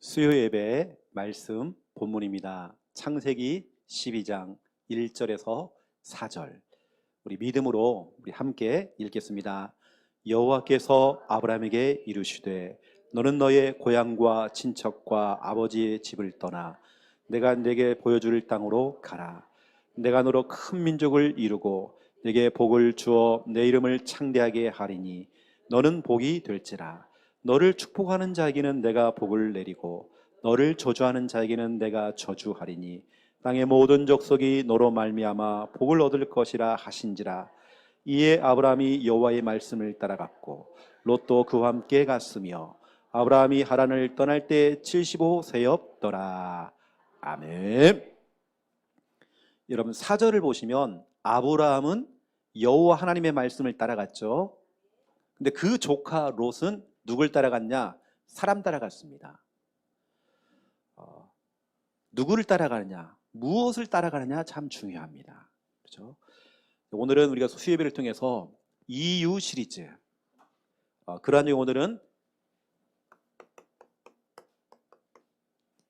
수요 예배 말씀 본문입니다. 창세기 12장 1절에서 4절. 우리 믿음으로 우리 함께 읽겠습니다. 여호와께서 아브라함에게 이르시되 너는 너의 고향과 친척과 아버지의 집을 떠나 내가 네게 보여줄 땅으로 가라. 내가 너로 큰 민족을 이루고 네게 복을 주어 내 이름을 창대하게 하리니 너는 복이 될지라. 너를 축복하는 자에게는 내가 복을 내리고 너를 저주하는 자에게는 내가 저주하리니 땅의 모든 족속이 너로 말미암아 복을 얻을 것이라 하신지라. 이에 아브라함이 여호와의 말씀을 따라갔고 롯도 그와 함께 갔으며 아브라함이 하란을 떠날 때 75세였더라. 아멘. 여러분 4절을 보시면 아브라함은 여호와 하나님의 말씀을 따라갔죠. 근데 그 조카 롯은 누굴 따라갔냐? 사람 따라갔습니다. 누구를 따라가느냐? 무엇을 따라가느냐? 참 중요합니다. 그렇죠? 오늘은 우리가 수요예배를 통해서 이유 시리즈, 그러한 중 오늘은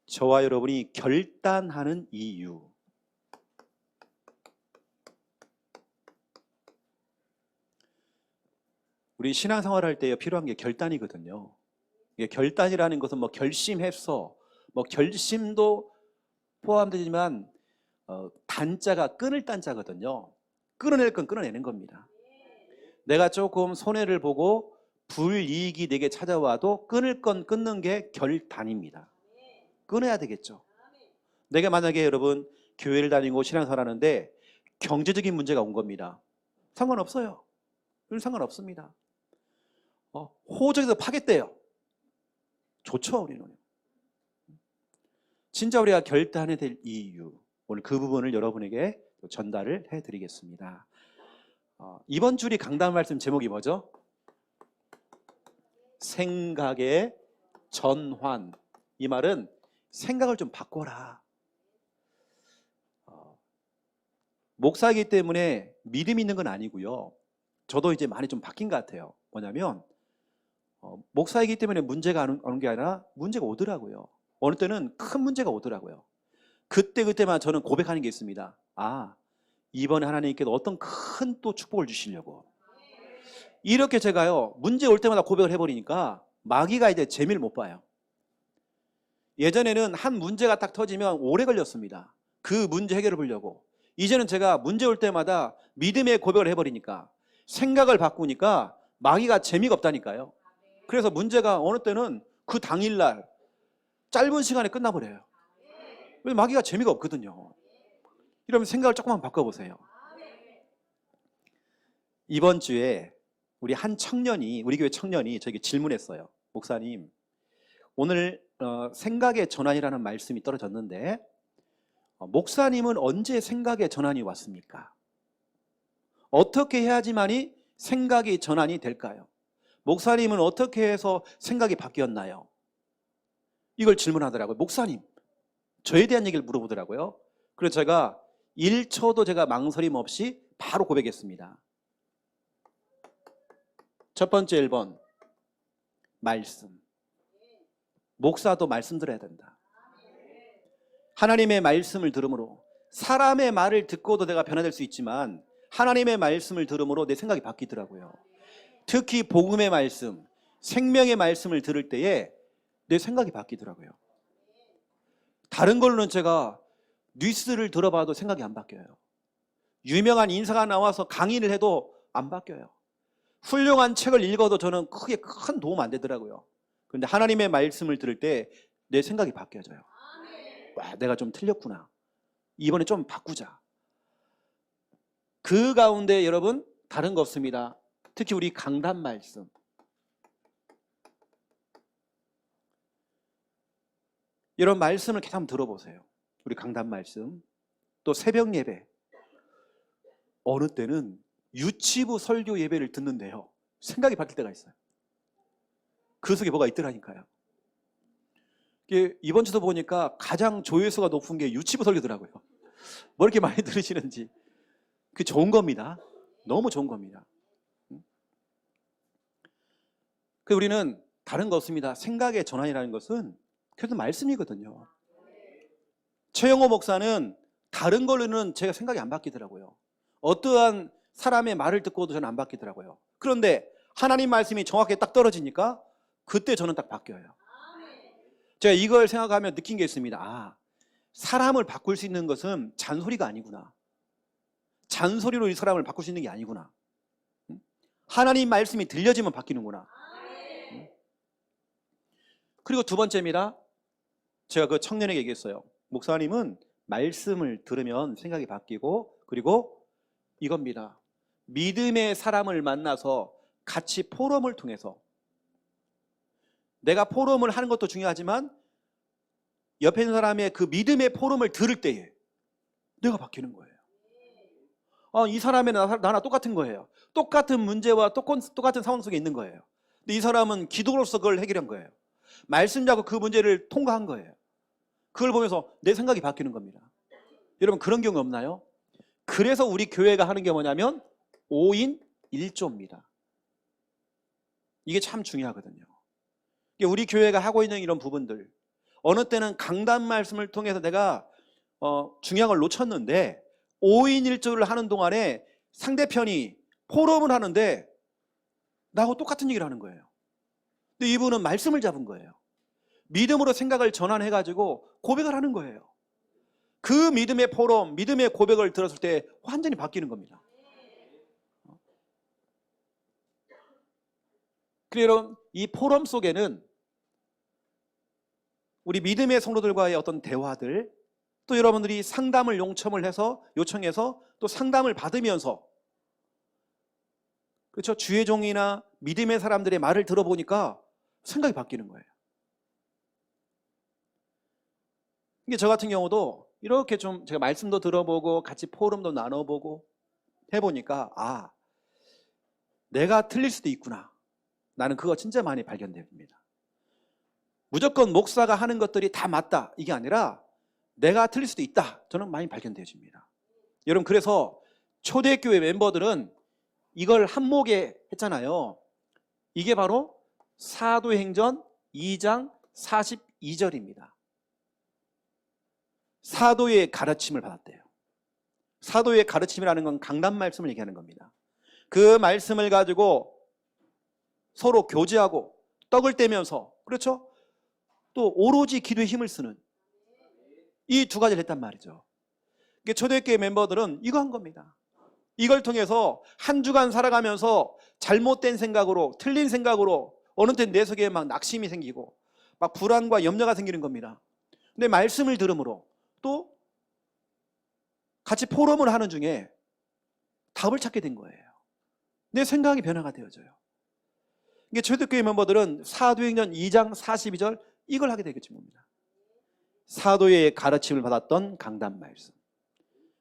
저와 여러분이 결단하는 이유. 우리 신앙생활 할 때 필요한 게 결단이거든요. 이게 결단이라는 것은 뭐 결심했어, 뭐 결심도 포함되지만 단자가 끊을 단자거든요. 끊어낼 건 끊어내는 겁니다. 내가 조금 손해를 보고 불이익이 내게 찾아와도 끊을 건 끊는 게 결단입니다. 끊어야 되겠죠. 내가 만약에 여러분 교회를 다니고 신앙생활 하는데 경제적인 문제가 온 겁니다. 상관없어요. 상관없습니다. 호적에서 파겠대요. 좋죠, 우리는. 진짜 우리가 결단해야 될 이유, 오늘 그 부분을 여러분에게 전달을 해드리겠습니다. 이번 주리 강단 말씀 제목이 뭐죠? 생각의 전환. 이 말은 생각을 좀 바꿔라. 목사이기 때문에 믿음이 있는 건 아니고요. 저도 이제 많이 좀 바뀐 것 같아요. 뭐냐면 목사이기 때문에 문제가 오는 게 아니라 문제가 오더라고요. 어느 때는 큰 문제가 오더라고요. 그때만 저는 고백하는 게 있습니다. 이번에 하나님께서 어떤 큰 또 축복을 주시려고. 이렇게 제가요, 문제 올 때마다 고백을 해버리니까 마귀가 이제 재미를 못 봐요. 예전에는 한 문제가 딱 터지면 오래 걸렸습니다. 그 문제 해결을 보려고. 이제는 제가 문제 올 때마다 믿음의 고백을 해버리니까, 생각을 바꾸니까 마귀가 재미가 없다니까요. 그래서 문제가 어느 때는 그 당일날 짧은 시간에 끝나버려요. 왜? 마귀가 재미가 없거든요. 이러면 생각을 조금만 바꿔보세요. 이번 주에 우리 한 청년이, 우리 교회 청년이 저에게 질문했어요. 목사님, 오늘 생각의 전환이라는 말씀이 떨어졌는데 목사님은 언제 생각의 전환이 왔습니까? 어떻게 해야지만이 생각이 전환이 될까요? 목사님은 어떻게 해서 생각이 바뀌었나요? 이걸 질문하더라고요. 목사님, 저에 대한 얘기를 물어보더라고요. 그래서 제가 1초도 제가 망설임 없이 바로 고백했습니다. 첫 번째 1번, 말씀. 목사도 말씀 들어야 된다. 하나님의 말씀을 들음으로, 사람의 말을 듣고도 내가 변화될 수 있지만 하나님의 말씀을 들음으로 내 생각이 바뀌더라고요. 특히 복음의 말씀, 생명의 말씀을 들을 때에 내 생각이 바뀌더라고요. 다른 걸로는 제가 뉴스를 들어봐도 생각이 안 바뀌어요. 유명한 인사가 나와서 강의를 해도 안 바뀌어요. 훌륭한 책을 읽어도 저는 크게 큰 도움 안 되더라고요. 그런데 하나님의 말씀을 들을 때 내 생각이 바뀌어져요. 와, 내가 좀 틀렸구나. 이번에 좀 바꾸자. 그 가운데 여러분 다른 거 없습니다. 특히 우리 강단 말씀. 이런 말씀을 계속 한번 들어보세요. 우리 강단 말씀. 또 새벽 예배. 어느 때는 유치부 설교 예배를 듣는데요, 생각이 바뀔 때가 있어요. 그 속에 뭐가 있더라니까요. 이번 주도 보니까 가장 조회수가 높은 게 유치부 설교더라고요. 뭐 이렇게 많이 들으시는지. 그게 좋은 겁니다. 너무 좋은 겁니다. 우리는 다른 거 없습니다. 생각의 전환이라는 것은 그래도 말씀이거든요. 최영호 목사는 다른 걸로는 제가 생각이 안 바뀌더라고요. 어떠한 사람의 말을 듣고도 저는 안 바뀌더라고요. 그런데 하나님 말씀이 정확하게 딱 떨어지니까 그때 저는 딱 바뀌어요. 제가 이걸 생각하며 느낀 게 있습니다. 아, 사람을 바꿀 수 있는 것은 잔소리가 아니구나. 잔소리로 이 사람을 바꿀 수 있는 게 아니구나. 하나님 말씀이 들려지면 바뀌는구나. 그리고 두 번째입니다. 제가 그 청년에게 얘기했어요. 목사님은 말씀을 들으면 생각이 바뀌고, 그리고 이겁니다. 믿음의 사람을 만나서 같이 포럼을 통해서, 내가 포럼을 하는 것도 중요하지만 옆에 있는 사람의 그 믿음의 포럼을 들을 때에 내가 바뀌는 거예요. 이 사람이 나랑 똑같은 거예요. 똑같은 문제와 똑같은 상황 속에 있는 거예요. 근데 이 사람은 기도로서 그걸 해결한 거예요. 말씀 잡고 그 문제를 통과한 거예요. 그걸 보면서 내 생각이 바뀌는 겁니다. 여러분, 그런 경우 없나요? 그래서 우리 교회가 하는 게 뭐냐면 5인 1조입니다. 이게 참 중요하거든요. 우리 교회가 하고 있는 이런 부분들, 어느 때는 강단 말씀을 통해서 내가 중요한 걸 놓쳤는데 5인 1조를 하는 동안에 상대편이 포럼을 하는데 나하고 똑같은 얘기를 하는 거예요. 근데 이분은 말씀을 잡은 거예요. 믿음으로 생각을 전환해가지고 고백을 하는 거예요. 그 믿음의 포럼, 믿음의 고백을 들었을 때 완전히 바뀌는 겁니다. 그리고 여러분, 이 포럼 속에는 우리 믿음의 성도들과의 어떤 대화들, 또 여러분들이 상담을 요청해서 또 상담을 받으면서, 그렇죠? 주의 종이나 믿음의 사람들의 말을 들어보니까 생각이 바뀌는 거예요. 이게 저 같은 경우도 이렇게 좀 제가 말씀도 들어보고 같이 포럼도 나눠보고 해보니까 내가 틀릴 수도 있구나. 나는 그거 진짜 많이 발견됩니다. 무조건 목사가 하는 것들이 다 맞다 이게 아니라 내가 틀릴 수도 있다. 저는 많이 발견되어집니다. 여러분, 그래서 초대교회 멤버들은 이걸 한목에 했잖아요. 이게 바로 사도행전 2장 42절입니다. 사도의 가르침을 받았대요. 사도의 가르침이라는 건 강단 말씀을 얘기하는 겁니다. 그 말씀을 가지고 서로 교제하고 떡을 떼면서, 그렇죠? 또 오로지 기도에 힘을 쓰는 이 두 가지를 했단 말이죠. 초대교회 멤버들은 이거 한 겁니다. 이걸 통해서 한 주간 살아가면서 잘못된 생각으로, 틀린 생각으로 어느 때 내 속에 막 낙심이 생기고 막 불안과 염려가 생기는 겁니다. 근데 말씀을 들음으로 또 같이 포럼을 하는 중에 답을 찾게 된 거예요. 내 생각이 변화가 되어져요. 이게 초대교회 멤버들은 사도행전 2장 42절 이걸 하게 되겠습니다. 사도의 가르침을 받았던 강단 말씀,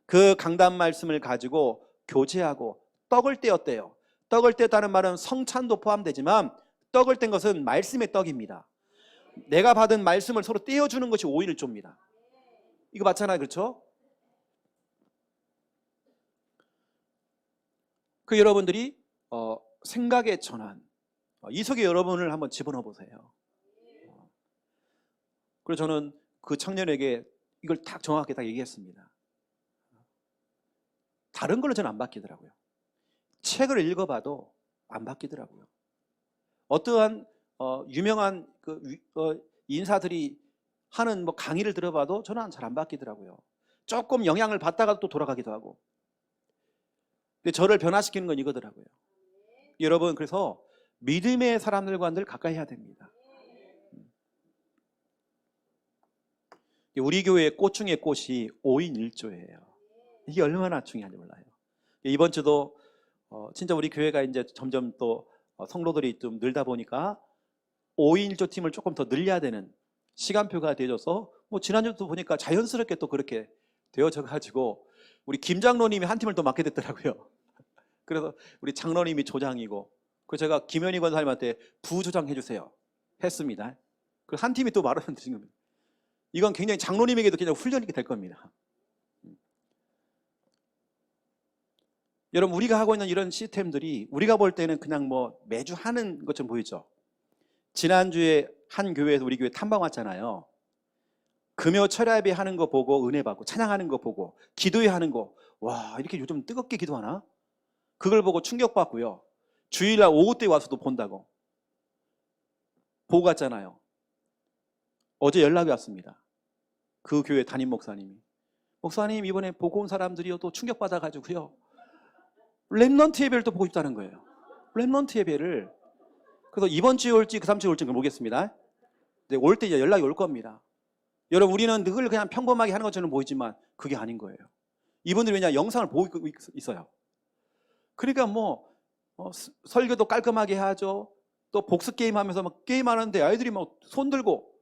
그 강단 말씀을 가지고 교제하고 떡을 떼었대요. 떡을 떼었다는 말은 성찬도 포함되지만 떡을 뗀 것은 말씀의 떡입니다. 내가 받은 말씀을 서로 떼어주는 것이 5인 1조입니다. 이거 맞잖아요, 그렇죠? 그 여러분들이 생각의 전환, 이 속에 여러분을 한번 집어넣어 보세요. 그래서 저는 그 청년에게 이걸 정확하게 딱 얘기했습니다. 다른 걸로 저는 안 바뀌더라고요. 책을 읽어봐도 안 바뀌더라고요. 어떠한 유명한 인사들이 하는 강의를 들어봐도 저는 잘 안 바뀌더라고요. 조금 영향을 받다가 또 돌아가기도 하고. 근데 저를 변화시키는 건 이거더라고요. 여러분, 그래서 믿음의 사람들과 늘 가까이 해야 됩니다. 우리 교회의 꽃 중의 꽃이 5인 1조예요. 이게 얼마나 중요한지 몰라요. 이번 주도 진짜 우리 교회가 이제 점점 또 성도들이 좀 늘다 보니까 5인 1조 팀을 조금 더 늘려야 되는 시간표가 되어져서 지난주도 보니까 자연스럽게 또 그렇게 되어져 가지고 우리 김 장로님이 한 팀을 또 맡게 됐더라고요. 그래서 우리 장로님이 조장이고, 그래서 제가 김현희 권사님한테 부조장 해주세요 했습니다. 그 한 팀이 또 말하는 드신 겁니다. 이건 굉장히 장로님에게도 그냥 훈련이 될 겁니다. 여러분, 우리가 하고 있는 이런 시스템들이 우리가 볼 때는 그냥 매주 하는 것처럼 보이죠. 지난주에 한 교회에서 우리 교회 탐방 왔잖아요. 금요 철야 예배 하는 거 보고 은혜 받고 찬양하는 거 보고 기도회 하는 거, 와 이렇게 요즘 뜨겁게 기도하나? 그걸 보고 충격받고요. 주일날 오후 때 와서도 본다고 보고 갔잖아요. 어제 연락이 왔습니다. 그 교회 담임 목사님이, 목사님 이번에 보고 온 사람들이요 또 충격받아가지고요 렘넌트 예배를 또 보고 싶다는 거예요. 렘넌트 예배를. 그래서 이번 주에 올지 그 다음 주에 올지 모르겠습니다. 올 때 연락이 올 겁니다. 여러분, 우리는 늘 그냥 평범하게 하는 것처럼 보이지만 그게 아닌 거예요. 이분들이 왜냐, 영상을 보고 있어요. 그러니까 설교도 깔끔하게 하죠. 또 복수 게임 하면서 막 게임하는데 아이들이 막 손 들고,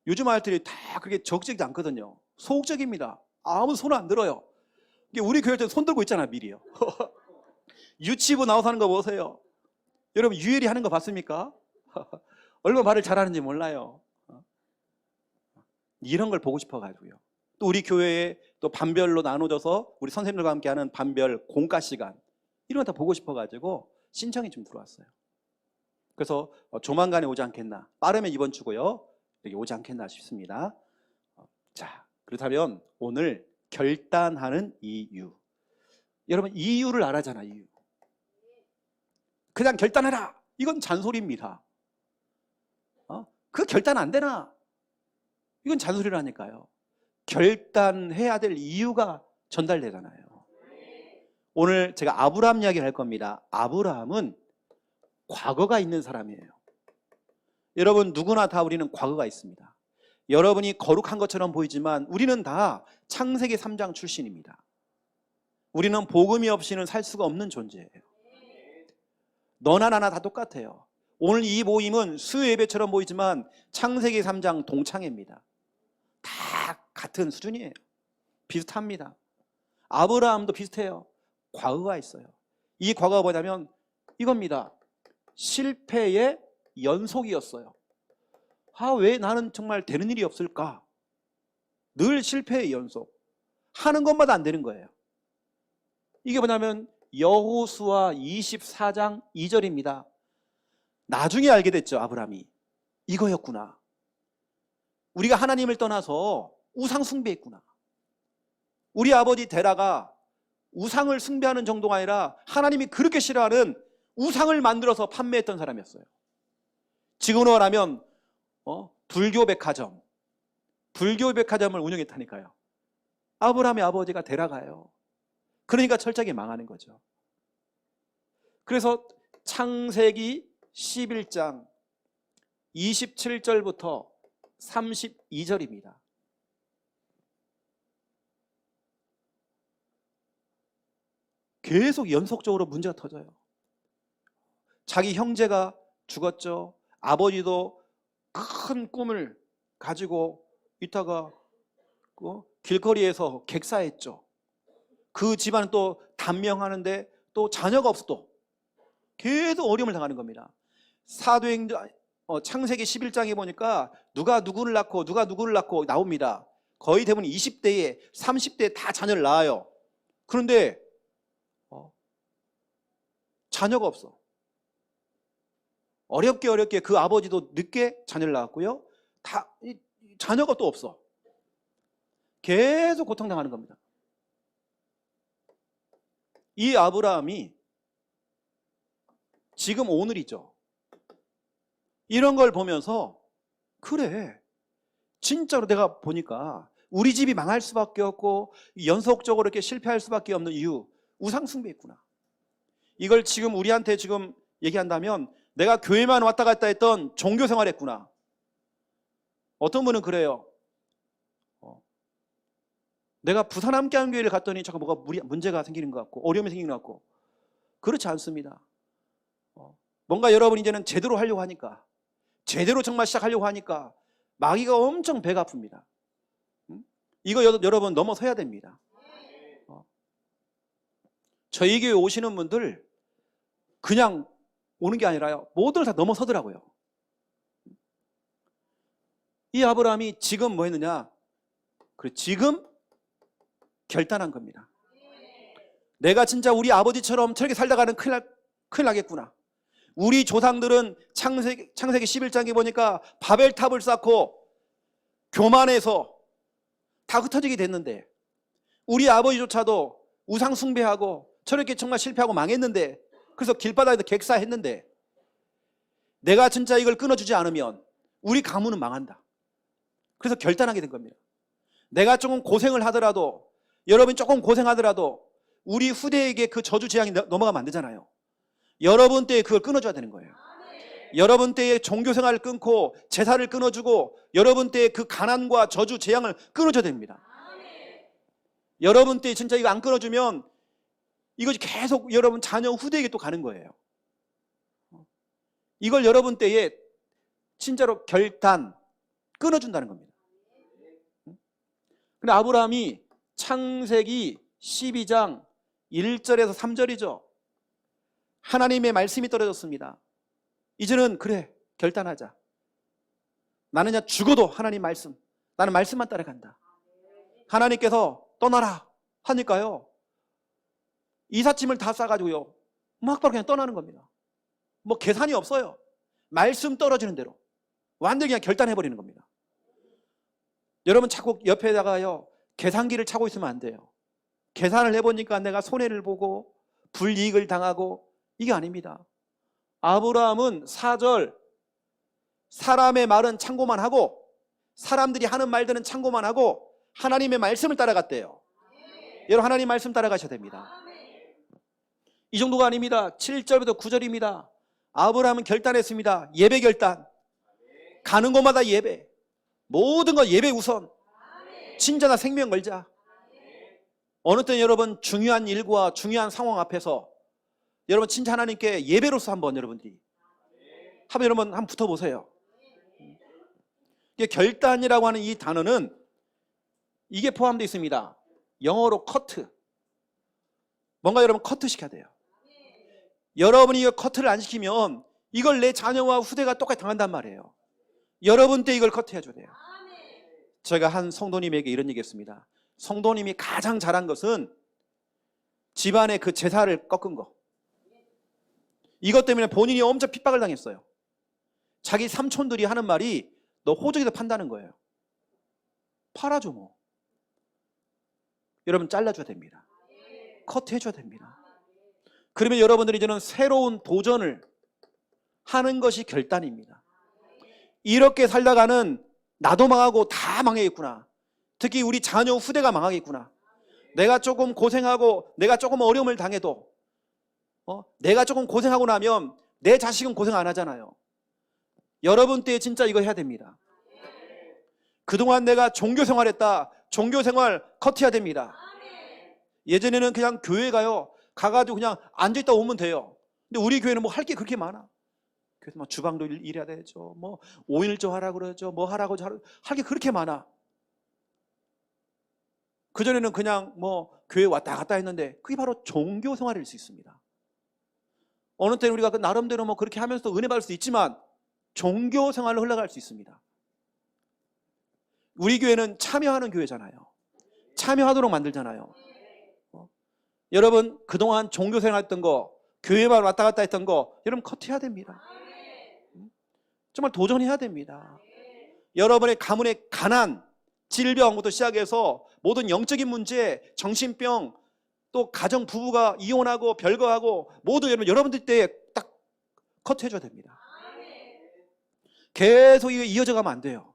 요즘 아이들이 다 그렇게 적극적이지 않거든요. 소극적입니다. 아무 손을 안 들어요. 우리 교회 때 손 들고 있잖아요, 미리요. 유치부 나와서 하는 거 보세요. 여러분, 유엘이 하는 거 봤습니까? 얼마나 말을 잘하는지 몰라요. 이런 걸 보고 싶어가지고요. 또 우리 교회에 또 반별로 나눠져서 우리 선생님들과 함께 하는 반별 공과 시간, 이런 거 다 보고 싶어가지고 신청이 좀 들어왔어요. 그래서 조만간에 오지 않겠나, 빠르면 이번 주고요, 여기 오지 않겠나 싶습니다. 자, 그렇다면 오늘 결단하는 이유. 여러분, 이유를 알아잖아. 이유. 그냥 결단해라, 이건 잔소리입니다. 그 결단 안 되나, 이건 잔소리라니까요. 결단해야 될 이유가 전달되잖아요. 오늘 제가 아브라함 이야기를 할 겁니다. 아브라함은 과거가 있는 사람이에요. 여러분, 누구나 다 우리는 과거가 있습니다. 여러분이 거룩한 것처럼 보이지만 우리는 다 창세기 3장 출신입니다. 우리는 복음이 없이는 살 수가 없는 존재예요. 너나 나나 다 똑같아요. 오늘 이 모임은 수요예배처럼 보이지만 창세기 3장 동창회입니다. 다 같은 수준이에요. 비슷합니다. 아브라함도 비슷해요. 과거가 있어요. 이 과거가 뭐냐면 이겁니다. 실패의 연속이었어요. 왜 나는 정말 되는 일이 없을까? 늘 실패의 연속. 하는 것마다 안 되는 거예요. 이게 뭐냐면 여호수아 24장 2절입니다. 나중에 알게 됐죠, 아브라함이. 이거였구나. 우리가 하나님을 떠나서 우상 숭배했구나. 우리 아버지 데라가 우상을 숭배하는 정도가 아니라 하나님이 그렇게 싫어하는 우상을 만들어서 판매했던 사람이었어요. 지금으로 말하면 불교 백화점을 운영했다니까요. 아브라함의 아버지가 데라가요. 그러니까 철저하게 망하는 거죠. 그래서 창세기 11장 27절부터 32절입니다. 계속 연속적으로 문제가 터져요. 자기 형제가 죽었죠. 아버지도 큰 꿈을 가지고 있다가 길거리에서 객사했죠. 그 집안은 또 단명하는데 또 자녀가 없어, 또 계속 어려움을 당하는 겁니다. 사도행전 창세기 11장에 보니까 누가 누구를 낳고 나옵니다. 거의 대부분 20대에 30대에 다 자녀를 낳아요. 그런데 자녀가 없어. 어렵게 그 아버지도 늦게 자녀를 낳았고요. 자녀가 또 없어. 계속 고통당하는 겁니다. 이 아브라함이 지금 오늘이죠. 이런 걸 보면서 그래, 진짜로 내가 보니까 우리 집이 망할 수밖에 없고 연속적으로 이렇게 실패할 수밖에 없는 이유, 우상 숭배했구나. 이걸 지금 우리한테 지금 얘기한다면 내가 교회만 왔다 갔다 했던 종교 생활했구나. 어떤 분은 그래요. 내가 부산 함께하는 교회를 갔더니 자꾸 뭐가 문제가 생기는 것 같고 어려움이 생기는 것 같고. 그렇지 않습니다. 뭔가 여러분 이제는 제대로 하려고 하니까, 제대로 정말 시작하려고 하니까 마귀가 엄청 배가 아픕니다. 이거 여러분 넘어서야 됩니다. 저희 교회 오시는 분들 그냥 오는 게 아니라요, 모두를 다 넘어서더라고요. 이 아브라함이 지금 뭐 했느냐? 지금 결단한 겁니다. 내가 진짜 우리 아버지처럼 저렇게 살다가는 큰일 나겠구나. 우리 조상들은 창세기 11장에 보니까 바벨탑을 쌓고 교만해서 다 흩어지게 됐는데, 우리 아버지조차도 우상 숭배하고 저렇게 정말 실패하고 망했는데, 그래서 길바닥에서 객사했는데, 내가 진짜 이걸 끊어주지 않으면 우리 가문은 망한다. 그래서 결단하게 된 겁니다. 내가 조금 고생을 하더라도, 여러분이 조금 고생하더라도 우리 후대에게 그 저주 재앙이 넘어가면 안 되잖아요. 여러분 때에 그걸 끊어줘야 되는 거예요. 여러분 때에 종교생활을 끊고 제사를 끊어주고 여러분 때에 그 가난과 저주 재앙을 끊어줘야 됩니다. 여러분 때에 진짜 이거 안 끊어주면 이것이 계속 여러분 자녀 후대에게 또 가는 거예요. 이걸 여러분 때에 진짜로 결단 끊어준다는 겁니다. 근데 아브라함이 창세기 12장 1절에서 3절이죠. 하나님의 말씀이 떨어졌습니다. 이제는 그래, 결단하자. 나는 그냥 죽어도 하나님 말씀, 나는 말씀만 따라간다. 하나님께서 떠나라 하니까요, 이삿짐을 다 싸가지고요 막 바로 그냥 떠나는 겁니다. 뭐 계산이 없어요. 말씀 떨어지는 대로 완전히 그냥 결단해버리는 겁니다. 여러분 자꾸 옆에다가요 계산기를 차고 있으면 안 돼요. 계산을 해보니까 내가 손해를 보고 불이익을 당하고, 이게 아닙니다. 아브라함은 4절, 사람의 말은 참고만 하고 사람들이 하는 말들은 참고만 하고 하나님의 말씀을 따라갔대요. 여러분 하나님 말씀 따라가셔야 됩니다. 이 정도가 아닙니다. 7절부터 9절입니다. 아브라함은 결단했습니다. 예배 결단. 가는 곳마다 예배. 모든 거 예배 우선. 진짜나 생명 걸자. 어느 때는 여러분 중요한 일과 중요한 상황 앞에서 여러분 진짜 하나님께 예배로서 한번 여러분들이 여러분 한번 붙어보세요. 결단이라고 하는 이 단어는 이게 포함되어 있습니다. 영어로 커트. 뭔가 여러분 커트 시켜야 돼요. 여러분이 이거 커트를 안 시키면 이걸 내 자녀와 후대가 똑같이 당한단 말이에요. 여러분 때 이걸 커트해줘야 돼요. 제가 한 성도님에게 이런 얘기 했습니다. 성도님이 가장 잘한 것은 집안의 그 제사를 꺾은 거. 이것 때문에 본인이 엄청 핍박을 당했어요. 자기 삼촌들이 하는 말이 너 호적에서 판다는 거예요. 팔아줘 뭐. 여러분 잘라줘야 됩니다. 커트해줘야 됩니다. 그러면 여러분들이 이제는 새로운 도전을 하는 것이 결단입니다. 이렇게 살다가는 나도 망하고 다 망하겠구나. 특히 우리 자녀 후대가 망하겠구나. 내가 조금 고생하고 내가 조금 어려움을 당해도 내가 조금 고생하고 나면 내 자식은 고생 안 하잖아요. 여러분 때 진짜 이거 해야 됩니다. 그동안 내가 종교생활했다. 종교생활 커트해야 됩니다. 예전에는 그냥 교회 가가지고 그냥 앉아있다 오면 돼요. 근데 우리 교회는 뭐 할 게 그렇게 많아. 그래서 뭐 주방도 일해야 되죠. 뭐 5일조 하라고 그러죠. 뭐 하라고 할 게 그렇게 많아. 그전에는 그냥 뭐 교회 왔다 갔다 했는데 그게 바로 종교생활일 수 있습니다. 어느 때는 우리가 그 나름대로 뭐 그렇게 하면서 은혜 받을 수 있지만 종교생활로 흘러갈 수 있습니다. 우리 교회는 참여하는 교회잖아요. 참여하도록 만들잖아요. 여러분 그동안 종교생활 했던 거, 교회만 왔다 갔다 했던 거 여러분 커트해야 됩니다. 정말 도전해야 됩니다. 여러분의 가문의 가난, 질병부터 시작해서 모든 영적인 문제, 정신병, 또 가정 부부가 이혼하고 별거하고 모두 여러분들 때에 딱 커트해줘야 됩니다. 계속 이거 이어져 가면 안 돼요.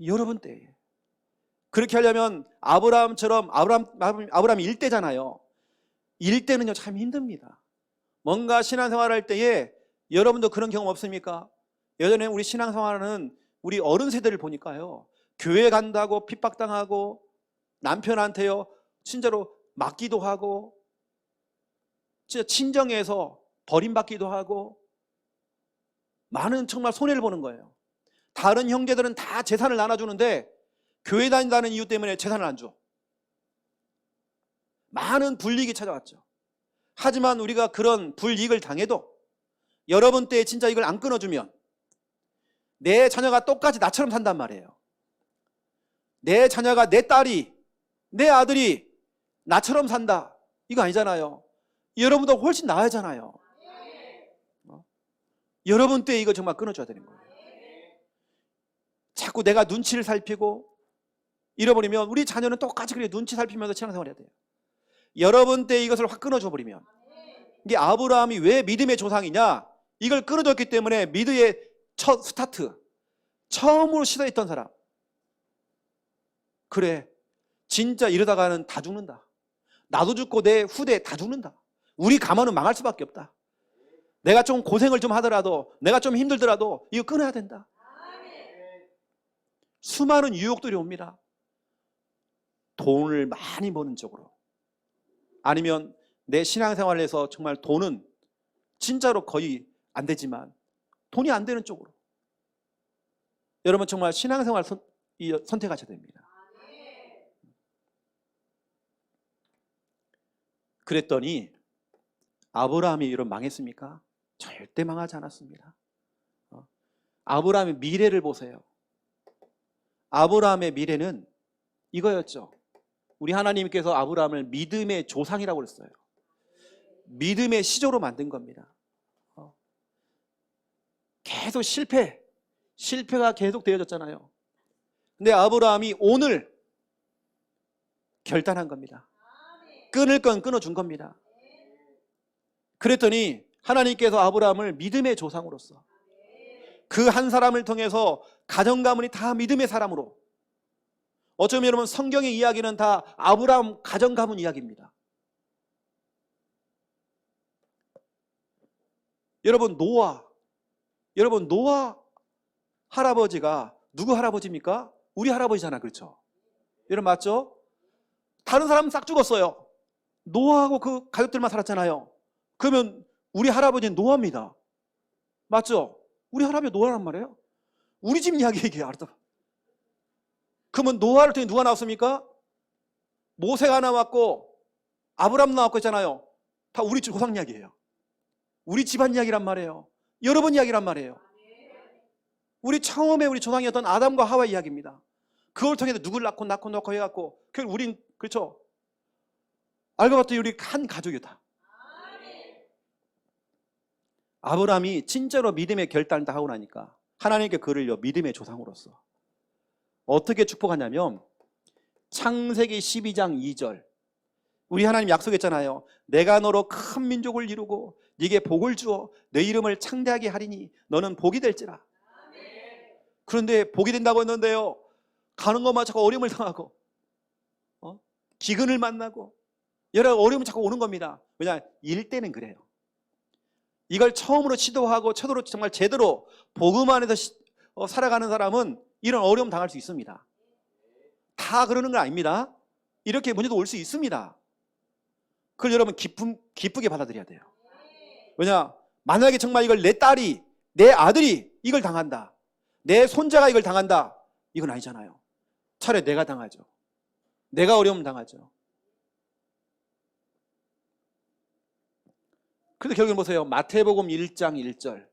여러분 때에. 그렇게 하려면 아브라함처럼 아브라함이 일대잖아요. 일대는요 참 힘듭니다. 뭔가 신앙생활 할 때에 여러분도 그런 경험 없습니까? 예전에 우리 신앙생활하는 우리 어른 세대를 보니까요, 교회 간다고 핍박당하고 남편한테요 진짜로 맞기도 하고 진짜 친정에서 버림받기도 하고 많은 정말 손해를 보는 거예요. 다른 형제들은 다 재산을 나눠주는데 교회 다닌다는 이유 때문에 재산을 안 줘. 많은 불이익이 찾아왔죠. 하지만 우리가 그런 불이익을 당해도 여러분 때에 진짜 이걸 안 끊어주면 내 자녀가 똑같이 나처럼 산단 말이에요. 내 자녀가, 내 딸이, 내 아들이 나처럼 산다, 이거 아니잖아요. 여러분보다 훨씬 나아잖아요. 여러분 때에 이거 정말 끊어줘야 되는 거예요. 자꾸 내가 눈치를 살피고 잃어버리면 우리 자녀는 똑같이 그래 눈치 살피면서 신앙생활 해야 돼요. 여러분 때 이것을 확 끊어줘 버리면, 이게 아브라함이 왜 믿음의 조상이냐, 이걸 끊어줬기 때문에 믿음의 첫 스타트, 처음으로 시도했던 사람, 그래 진짜 이러다가는 다 죽는다, 나도 죽고 내 후대 다 죽는다, 우리 가문은 망할 수밖에 없다, 내가 좀 고생을 좀 하더라도, 내가 좀 힘들더라도 이거 끊어야 된다. 수많은 유혹들이 옵니다. 돈을 많이 버는 쪽으로, 아니면 내 신앙생활에서 정말 돈은 진짜로 거의 안 되지만 돈이 안 되는 쪽으로, 여러분 정말 신앙생활 선택하셔야 됩니다. 그랬더니 아브라함이 이런 망했습니까? 절대 망하지 않았습니다. 아브라함의 미래를 보세요. 아브라함의 미래는 이거였죠. 우리 하나님께서 아브라함을 믿음의 조상이라고 그랬어요. 믿음의 시조로 만든 겁니다. 계속 실패가 계속 되어졌잖아요. 근데 아브라함이 오늘 결단한 겁니다. 끊을 건 끊어준 겁니다. 그랬더니 하나님께서 아브라함을 믿음의 조상으로서, 그 한 사람을 통해서 가정 가문이 다 믿음의 사람으로, 어쩌면 여러분 성경의 이야기는 다 아브라함 가정 가문 이야기입니다. 여러분 노아 할아버지가 누구 할아버지입니까? 우리 할아버지잖아, 그렇죠? 여러분 맞죠? 다른 사람은 싹 죽었어요. 노아하고 그 가족들만 살았잖아요. 그러면 우리 할아버지는 노아입니다. 맞죠? 우리 할아버지 노아란 말이에요. 우리 집 이야기 얘기해요. 그러면 노아를 통해 누가 나왔습니까? 모세가 나왔고 아브람 나왔고 있잖아요. 다 우리 조상 이야기예요. 우리 집안 이야기란 말이에요. 여러분 이야기란 말이에요. 우리 처음에 우리 조상이었던 아담과 하와 이야기입니다. 그걸 통해서 누굴 낳고 해갖고, 우린 그렇죠. 알고 봤더니 우리 한 가족이다. 아브라함이 진짜로 믿음의 결단을 다 하고 나니까 하나님께 그를요 믿음의 조상으로서 어떻게 축복하냐면, 창세기 12장 2절, 우리 하나님 약속했잖아요. 내가 너로 큰 민족을 이루고 네게 복을 주어 내 이름을 창대하게 하리니 너는 복이 될지라. 그런데 복이 된다고 했는데요, 가는 것만 자꾸 어려움을 당하고 기근을 만나고 여러 어려움이 자꾸 오는 겁니다. 왜냐, 일 때는 그래요. 이걸 처음으로 시도하고 처음으로 정말 제대로 복음 안에서 살아가는 사람은 이런 어려움 당할 수 있습니다. 다 그러는 건 아닙니다. 이렇게 문제도 올 수 있습니다. 그걸 여러분 기쁘게 받아들여야 돼요. 왜냐, 만약에 정말 이걸 내 딸이, 내 아들이 이걸 당한다, 내 손자가 이걸 당한다, 이건 아니잖아요. 차라리 내가 당하죠. 내가 어려움 당하죠. 그래서 결국은 보세요. 마태복음 1장 1절.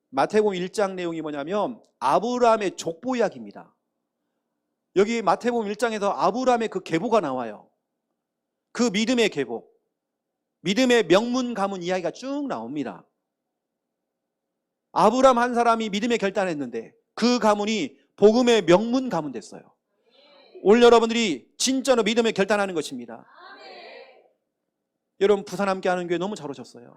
마태복음 1장 내용이 뭐냐면 아브라함의 족보 이야기입니다. 여기 마태복음 1장에서 아브라함의 그 계보가 나와요. 그 믿음의 계보, 믿음의 명문 가문 이야기가 쭉 나옵니다. 아브라함 한 사람이 믿음의 결단했는데 그 가문이 복음의 명문 가문 됐어요. 오늘 여러분들이 진짜로 믿음의 결단하는 것입니다. 여러분 부산 함께하는 교회 너무 잘 오셨어요.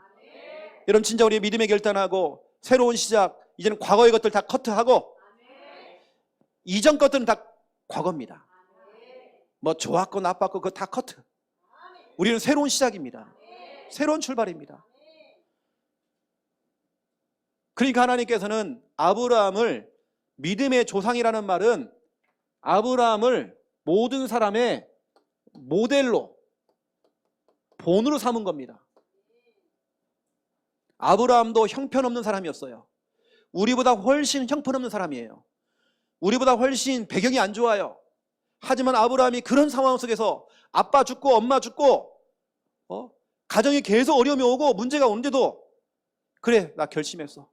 여러분 진짜 우리 믿음의 결단하고 새로운 시작, 이제는 과거의 것들 다 커트하고 이전 것들은 다 과거입니다. 뭐 좋았고 나빴고 그거 다 커트. 우리는 새로운 시작입니다. 새로운 출발입니다. 그러니까 하나님께서는 아브라함을 믿음의 조상이라는 말은 아브라함을 모든 사람의 모델로, 본으로 삼은 겁니다. 아브라함도 형편없는 사람이었어요. 우리보다 훨씬 형편없는 사람이에요. 우리보다 훨씬 배경이 안 좋아요. 하지만 아브라함이 그런 상황 속에서 아빠 죽고 엄마 죽고 가정이 계속 어려움이 오고 문제가 오는데도 그래, 나 결심했어.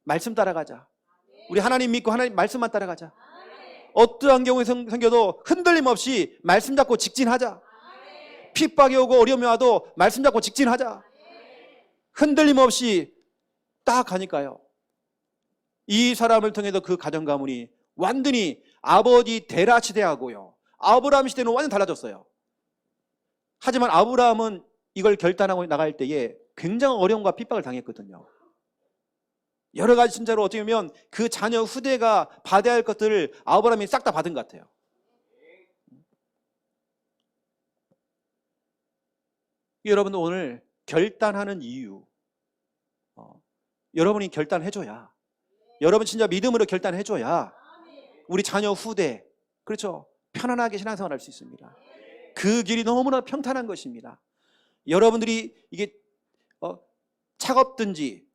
말씀 따라가자. 우리 하나님 믿고 하나님 말씀만 따라가자. 어떠한 경우에 생겨도 흔들림 없이 말씀 잡고 직진하자. 핍박이 오고 어려움이 와도 말씀 잡고 직진하자. 흔들림 없이 딱 가니까요, 이 사람을 통해서 그 가정 가문이 완전히 아버지 데라 시대하고요, 아브라함 시대는 완전 달라졌어요. 하지만 아브라함은 이걸 결단하고 나갈 때에 굉장한 어려움과 핍박을 당했거든요. 여러 가지 진짜로 어떻게 보면 그 자녀 후대가 받아야 할 것들을 아브라함이 싹 다 받은 것 같아요. 여러분들 오늘 결단하는 이유, 여러분이 결단해줘야, 여러분 진짜 믿음으로 결단해줘야 우리 자녀 후대, 그렇죠, 편안하게 신앙생활 할 수 있습니다. 그 길이 너무나 평탄한 것입니다. 여러분들이 이게 차갑든지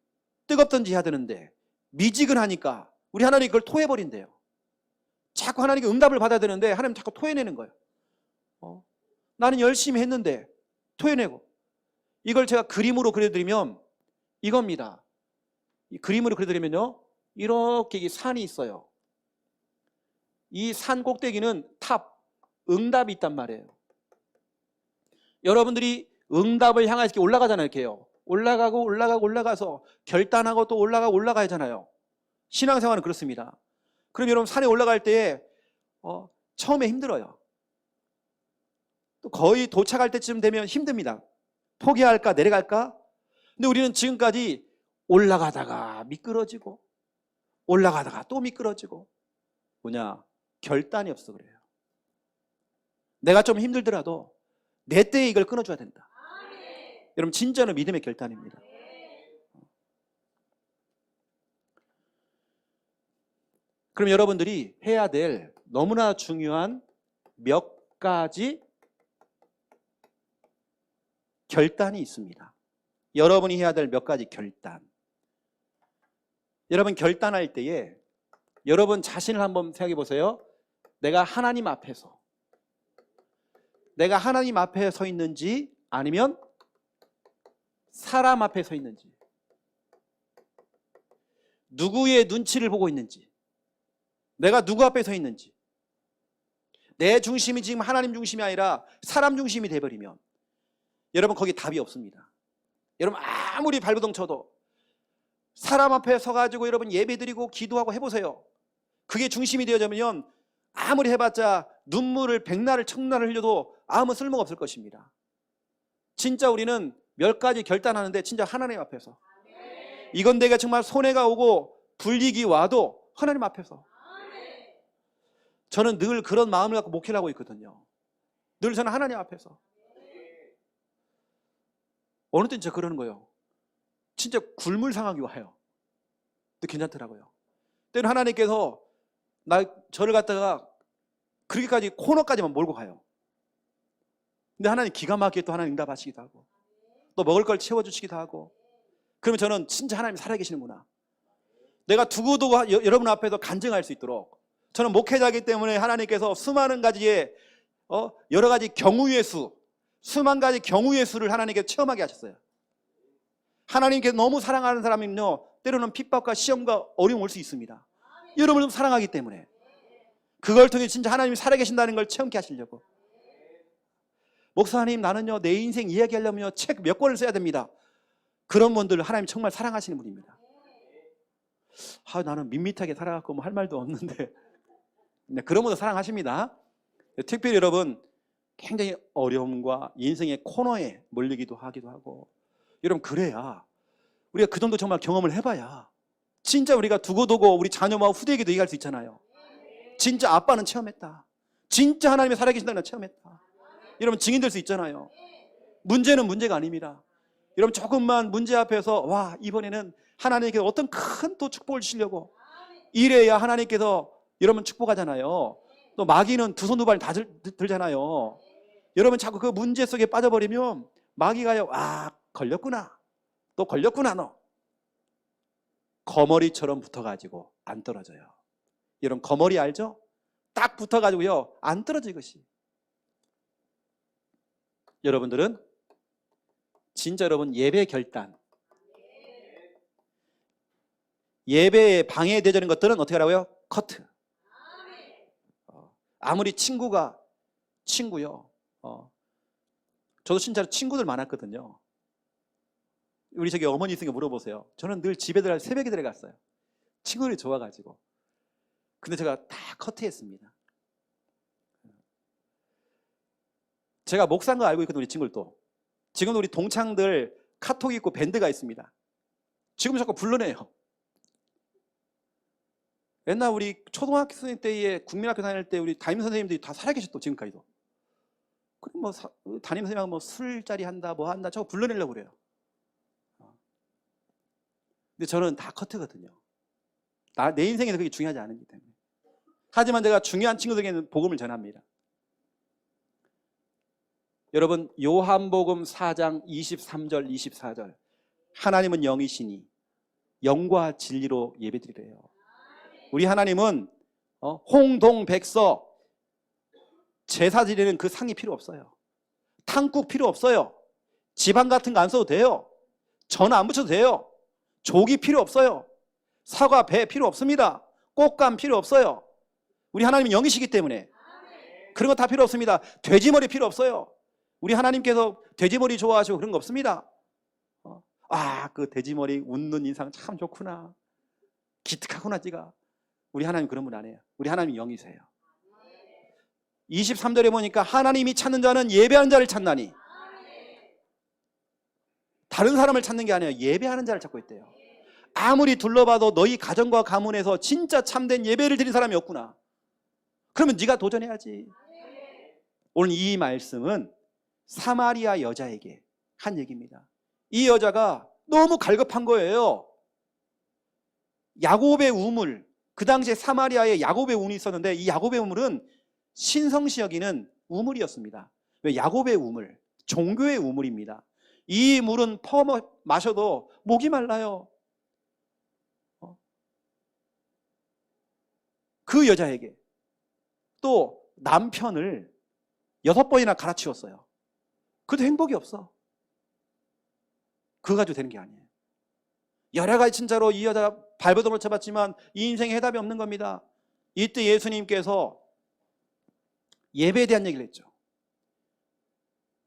뜨겁든지 해야 되는데 미지근하니까 우리 하나님 그걸 토해버린대요. 자꾸 하나님께 응답을 받아야 되는데 하나님 자꾸 토해내는 거예요. 나는 열심히 했는데 토해내고. 이걸 제가 그림으로 그려드리면 이겁니다. 이 그림으로 그려드리면요, 이렇게 산이 있어요. 이 산 꼭대기는 탑, 응답이 있단 말이에요. 여러분들이 응답을 향해서 이렇게 올라가잖아요. 이렇게요. 올라가서 결단하고 또 올라가야잖아요. 신앙생활은 그렇습니다. 그럼 여러분 산에 올라갈 때에 처음에 힘들어요. 또 거의 도착할 때쯤 되면 힘듭니다. 포기할까 내려갈까? 근데 우리는 지금까지 올라가다가 미끄러지고 올라가다가 또 미끄러지고, 뭐냐, 결단이 없어 그래요. 내가 좀 힘들더라도 내 때에 이걸 끊어줘야 된다. 여러분 진짜는 믿음의 결단입니다. 그럼 여러분들이 해야 될 너무나 중요한 몇 가지 결단이 있습니다. 여러분이 해야 될 몇 가지 결단. 여러분 결단할 때에 여러분 자신을 한번 생각해 보세요. 내가 하나님 앞에 서 있는지 아니면 사람 앞에 서 있는지, 누구의 눈치를 보고 있는지, 내가 누구 앞에 서 있는지, 내 중심이 지금 하나님 중심이 아니라 사람 중심이 돼버리면 여러분 거기 답이 없습니다. 여러분 아무리 발버둥 쳐도 사람 앞에 서가지고 여러분 예배드리고 기도하고 해보세요. 그게 중심이 되어지면 아무리 해봤자 눈물을 백날을 청날을 흘려도 아무 쓸모가 없을 것입니다. 진짜 우리는 몇 가지 결단하는데 진짜 하나님 앞에서, 이건 내가 정말 손해가 오고 불이익이 와도 하나님 앞에서. 저는 늘 그런 마음을 갖고 목회를 하고 있거든요. 늘 저는 하나님 앞에서. 어느 때 진짜 그러는 거예요. 진짜 굶을 상황이 와요. 또 괜찮더라고요. 때는 하나님께서 저를 갖다가 그렇게까지 코너까지만 몰고 가요. 근데 하나님 기가 막히게 또 하나님 응답하시기도 하고 또 먹을 걸 채워주시기도 하고. 그러면 저는 진짜 하나님 살아계시는구나. 내가 두고두고 여러분 앞에서 간증할 수 있도록, 저는 목회자이기 때문에 하나님께서 수많은 가지의 여러 가지 경우의 수, 수만 가지 경우의 수를 하나님께 체험하게 하셨어요. 하나님께 너무 사랑하는 사람은요, 때로는 핍박과 시험과 어려움 올 수 있습니다. 여러분을 사랑하기 때문에 그걸 통해 진짜 하나님이 살아계신다는 걸 체험케 하시려고. 목사님, 나는요 내 인생 이야기하려면 책 몇 권을 써야 됩니다. 그런 분들 하나님 정말 사랑하시는 분입니다. 나는 밋밋하게 살아갖고 뭐 할 말도 없는데 그런 분들 사랑하십니다. 특별히 여러분 굉장히 어려움과 인생의 코너에 몰리기도 하기도 하고, 여러분 그래야 우리가 그 정도 정말 경험을 해봐야 진짜 우리가 두고두고 우리 자녀와 후대에게도 얘기할 수 있잖아요. 진짜 아빠는 체험했다. 진짜 하나님이 살아계신다는 걸 체험했다. 여러분 증인될 수 있잖아요. 문제는 문제가 아닙니다. 여러분 조금만 문제 앞에서 와, 이번에는 하나님께서 어떤 큰 또 축복을 주시려고 이래야 하나님께서 여러분 축복하잖아요. 또 마귀는 두 손 두 발 다 들잖아요. 여러분 자꾸 그 문제 속에 빠져버리면 마귀가요, 걸렸구나, 또 걸렸구나, 너 거머리처럼 붙어가지고 안 떨어져요. 여러분 거머리 알죠? 딱 붙어가지고요 안 떨어져. 이것이 여러분들은 진짜 여러분 예배 결단, 예배에 방해되는 것들은 어떻게 하라고요? 커트. 아무리 친구요, 저도 진짜로 친구들 많았거든요. 우리 저기 어머니 있으니까 물어보세요. 저는 늘 집에 새벽에 들어갔어요. 친구들이 좋아가지고. 근데 제가 다 커트했습니다. 제가 목사인 거 알고 있거든요, 우리 친구들도. 지금 우리 동창들 카톡이 있고 밴드가 있습니다. 지금 자꾸 불러내요. 옛날 우리 초등학교 선생님 때에 국민학교 다닐 때 우리 담임 선생님들이 다 살아계셨도, 지금까지도. 그럼 뭐 담임 선생님하고 뭐 술자리 한다 뭐 한다 저거 불러내려고 그래요. 근데 저는 다 커트거든요. 내 인생에서 그게 중요하지 않기 때문에. 하지만 제가 중요한 친구들에게는 복음을 전합니다. 여러분, 요한복음 4장 23절 24절, 하나님은 영이시니 영과 진리로 예배드리래요. 우리 하나님은 홍동백서 제사 드리는 그 상이 필요 없어요. 탕국 필요 없어요. 지방 같은 거 안 써도 돼요. 전 안 붙여도 돼요. 조기 필요 없어요. 사과 배 필요 없습니다. 꽃감 필요 없어요. 우리 하나님은 영이시기 때문에 그런 거 다 필요 없습니다. 돼지머리 필요 없어요. 우리 하나님께서 돼지머리 좋아하시고 그런 거 없습니다. 그 돼지머리 웃는 인상 참 좋구나. 기특하구나 지가. 우리 하나님 그런 분 아니에요. 우리 하나님 영이세요. 23절에 보니까 하나님이 찾는 자는 예배하는 자를 찾나니. 다른 사람을 찾는 게 아니에요. 예배하는 자를 찾고 있대요. 아무리 둘러봐도 너희 가정과 가문에서 진짜 참된 예배를 드린 사람이 없구나. 그러면 네가 도전해야지. 오늘 이 말씀은 사마리아 여자에게 한 얘기입니다. 이 여자가 너무 갈급한 거예요. 야곱의 우물, 그 당시에 사마리아에 야곱의 우물이 있었는데 이 야곱의 우물은 신성시 여기는 우물이었습니다. 왜? 야곱의 우물, 종교의 우물입니다. 이 물은 퍼 마셔도 목이 말라요. 그 여자에게 또 남편을 6번이나 갈아치웠어요. 그래도 행복이 없어. 그거 가지고 되는 게 아니에요. 여러 가지 진짜로 이 여자 발버둥을 쳐봤지만 이 인생에 해답이 없는 겁니다. 이때 예수님께서 예배에 대한 얘기를 했죠.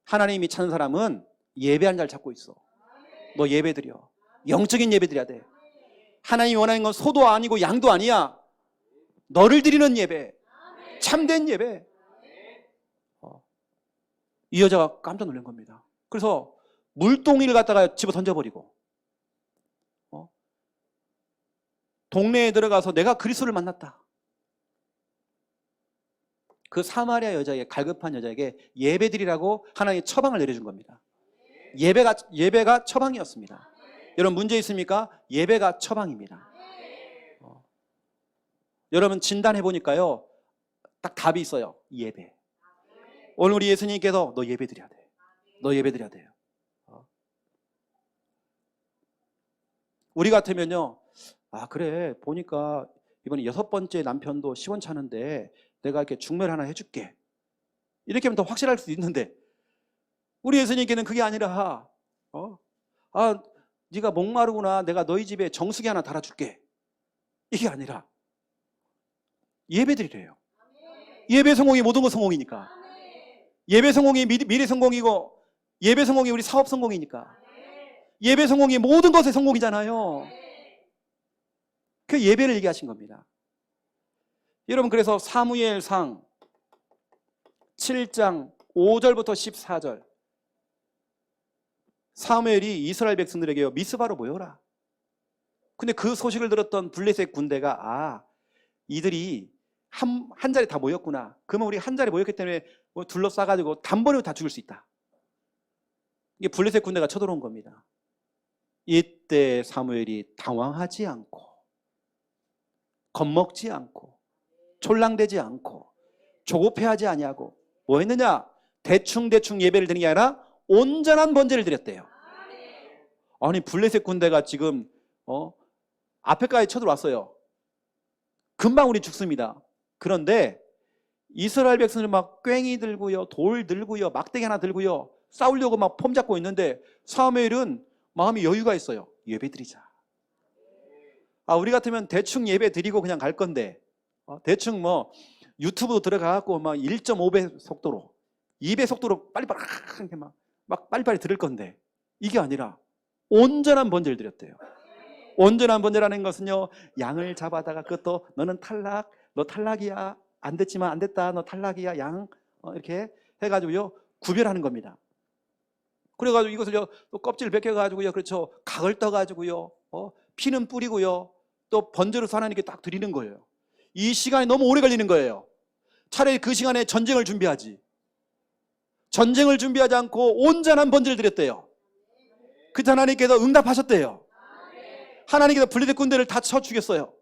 하나님이 찾는 사람은 예배하는 자를 찾고 있어. 너 예배 드려. 영적인 예배 드려야 돼. 하나님이 원하는 건 소도 아니고 양도 아니야. 너를 드리는 예배, 참된 예배. 이 여자가 깜짝 놀란 겁니다. 그래서 물동이를 갖다가 집어 던져버리고 동네에 들어가서 내가 그리스도를 만났다. 그 사마리아 여자에게, 갈급한 여자에게 예배드리라고 하나님이 처방을 내려준 겁니다. 예배가 처방이었습니다. 여러분 문제 있습니까? 예배가 처방입니다. 여러분 진단해 보니까요, 딱 답이 있어요. 예배. 오늘 우리 예수님께서 너 예배 드려야 돼. 너 예배 드려야 돼요. 우리 같으면요, 그래 보니까 이번에 6번째 남편도 시원찮은데 내가 이렇게 중매를 하나 해줄게. 이렇게 하면 더 확실할 수도 있는데 우리 예수님께는 그게 아니라 네가 목마르구나. 내가 너희 집에 정수기 하나 달아줄게. 이게 아니라 예배 드리래요. 예배 성공이 모든 것 성공이니까. 예배 성공이 미래 성공이고 예배 성공이 우리 사업 성공이니까. 예배 성공이 모든 것의 성공이잖아요. 그 예배를 얘기하신 겁니다. 여러분 그래서 사무엘상 7장 5절부터 14절 사무엘이 이스라엘 백성들에게 미스바로 모여라. 근데 그 소식을 들었던 블레셋 군대가 이들이 한 자리에 다 모였구나. 그러면 우리 한 자리에 모였기 때문에 둘러싸가지고 단번에 다 죽일 수 있다. 이게 블레셋 군대가 쳐들어온 겁니다. 이때 사무엘이 당황하지 않고 겁먹지 않고 촐랑대지 않고 조급해하지 아니하고 뭐 했느냐? 대충 예배를 드리는 게 아니라 온전한 번제를 드렸대요. 아니 블레셋 군대가 지금 앞에까지 쳐들어왔어요. 금방 우리 죽습니다. 그런데 이스라엘 백성들 막 꽹이 들고요, 돌 들고요, 막대기 하나 들고요, 싸우려고 막 폼 잡고 있는데 사무엘은 마음이 여유가 있어요. 예배 드리자. 우리 같으면 대충 예배 드리고 그냥 갈 건데 대충 뭐 유튜브도 들어가갖고 막 1.5배 속도로 2배 속도로 빨리빨리 막 빨리빨리 들을 건데 이게 아니라 온전한 번제를 드렸대요. 온전한 번제라는 것은요, 양을 잡아다가 그것도 너는 탈락, 너 탈락이야, 안 됐지만 안 됐다, 너 탈락이야, 양 이렇게 해가지고요 구별하는 겁니다. 그래가지고 이것을요 또 껍질 벗겨가지고요, 그렇죠, 각을 떠가지고요 피는 뿌리고요 또 번제로서 하나님께 딱 드리는 거예요. 이 시간이 너무 오래 걸리는 거예요. 차라리 그 시간에 전쟁을 준비하지. 전쟁을 준비하지 않고 온전한 번제를 드렸대요. 그때 하나님께서 응답하셨대요. 하나님께서 블레셋 군대를 다 쳐 죽였어요.